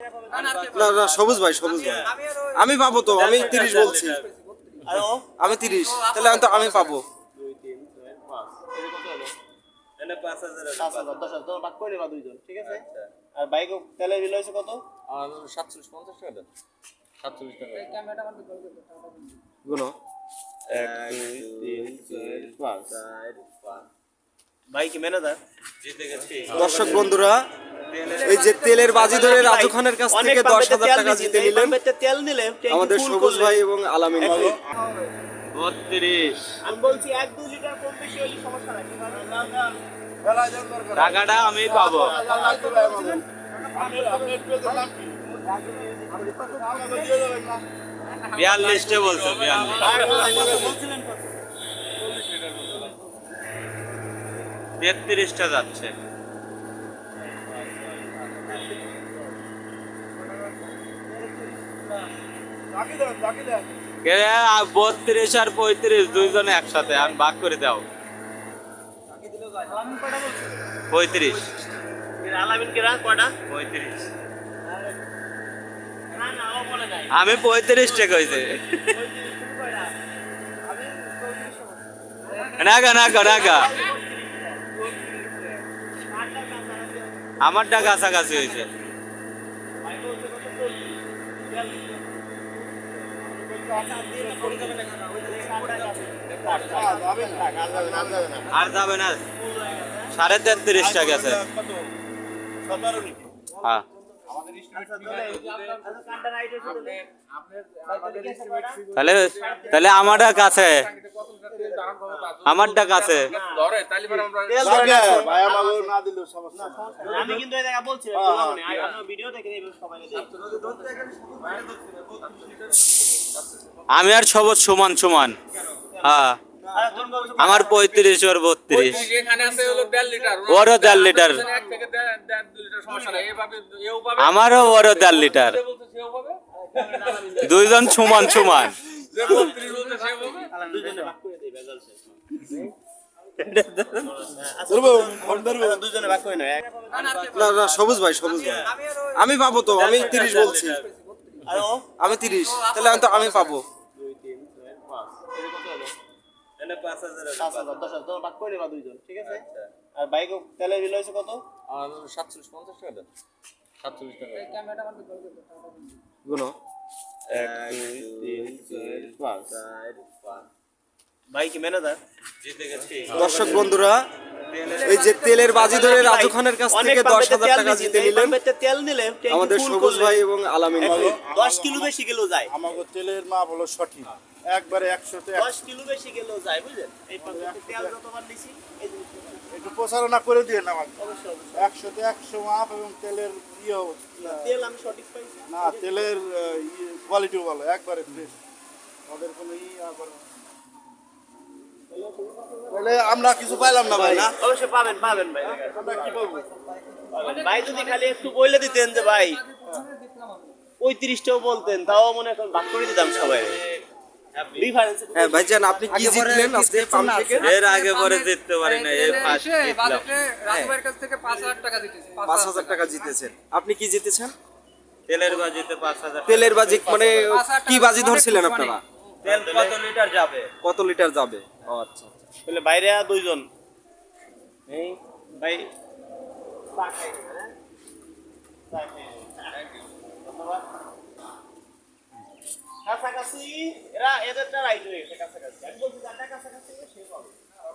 না না, সবুজ ভাই, সবুজ ভাই। আমি পাবো তো, আমি 30 বলছি। আমি 30, তাহলে আমি পাবো। আর বাইক তেলের বিল হয়েছে কত? আর 47-50 টাকা দেন। 47 টাকা। গুলো 1 2 3 4 5 ভাই কি ম্যানেজার? জিতে গেছি। দর্শক বন্ধুরা, এই যে তেলের বাজি ধরে রাজু খানের কাছ থেকে 10,000 টাকা জিতে নিলেন তেল নিলে আমাদের সবুজ ভাই এবং আলামিন ভাই। 32 আমি বলছি 1-2 লিটার কম বেশি হলে সমস্যা নাই। টাকাটা আমি পাবো। 42 টা বলছো, 33 টা যাচ্ছে। কে 32 আর 35 দুইজনে একসাথে আমি ভাগ করে দাও। 35 আলামিন কে রাখ কয়টা? 35 না না ও বলে নাই। আমি 35 টাকা হইছে। নাগা নাগা নাগা আমারটা কাছাকাছি হয়েছে। আর যাবে না, 33.5 টাকা আছে। হ্যাঁ তাহলে তাহলে আমারটা কাছে, আমারটা কাছে। আমি কিন্তু এই জায়গা বলছি আপনি ভিডিও দেখে নেবেন সবাই দেখে। আমি আর সবুজ সমান সমান। হ্যাঁ আমার 35 ওর 32। ওরও 1.5 লিটার, আমারও ওরও 1.5 লিটার। দুইজন সমান সমান। দুজনে ভাগ করে নেয়। না না, সবুজ ভাই, সবুজ ভাই। আমি পাবো তো, আমি 30 বলছি। আমি 30, তাহলে আমি পাবো। 2 3 4 5 এর কত হলো? এনে 5000 তো ভাগ করে নেবা দুইজন, ঠিক আছে? আর বাইক তেলের বিল হয়েছে কত? আর 47-50 টাকা দেন। 47 টাকা। গুলো 1 2 3 4 5 ভাই কি ম্যানেজার? জিতে গেছি। দর্শক বন্ধুরা, এই যে তেলের বাজি ধরে রাজু খানের কাছ থেকে 10,000 টাকা জিতে নিলেন তেল নিলে আমাদের সবুজ ভাই এবং আলামিন ভাই। 10 কিলো বেশি কিলো যায়। আমাকে তেলের মাপ হলো সঠিক, একবারে 100তে 10 কিলো বেশি কিলো যায়, বুঝলেন? এই পদ্ধতি তেল যতবার নিছি এই জিনিসটা একটু প্রচারণা করে দিয়ে না আমাকে। অবশ্যই অবশ্যই। 100তে 100 মাপ এবং তেলের তেল আমি সঠিক পাইছি। না, তেলের কোয়ালিটিও ভালো, একবারে ফ্রেশ। ওদের কোনো আবার তাহলে আমরা কিছু পাইলাম না ভাই, না? অবশ্যই পাবেন পাবেন ভাই। আমরা কি পাবো? ভাই যদি খালি একটু বলে দিতেন যে ভাই 35টাও বলতেন, তাও মনে হয় ভাগ করে দিতাম সবাই। ডিফারেন্স। হ্যাঁ ভাইজান, আপনি কি জিতলেন আজকে পাম্প থেকে? এর আগে পরে জিততে পারি না, এই ফার্স্ট জিতলাম। রাজু ভাইয়ের কাছ থেকে 5,000 টাকা দিতেছি। 5,000 টাকা জিতেছেন। আপনি কি জিতেছেন? তেলের বাজিতে 5000। তেলের বাজি মানে কি বাজি ধরছিলেন আপনারা? তেল কত লিটার যাবে? কত লিটার যাবে? ও আচ্ছা আচ্ছা। তাহলে বাইরে দুইজন এই ভাই চা খাই হ্যাঁ চা খাই থ্যাংক ইউ ধন্যবাদ। কাছাকাছি এরা এদেরটা রাইট হয়ে গেছে কাছাকাছি।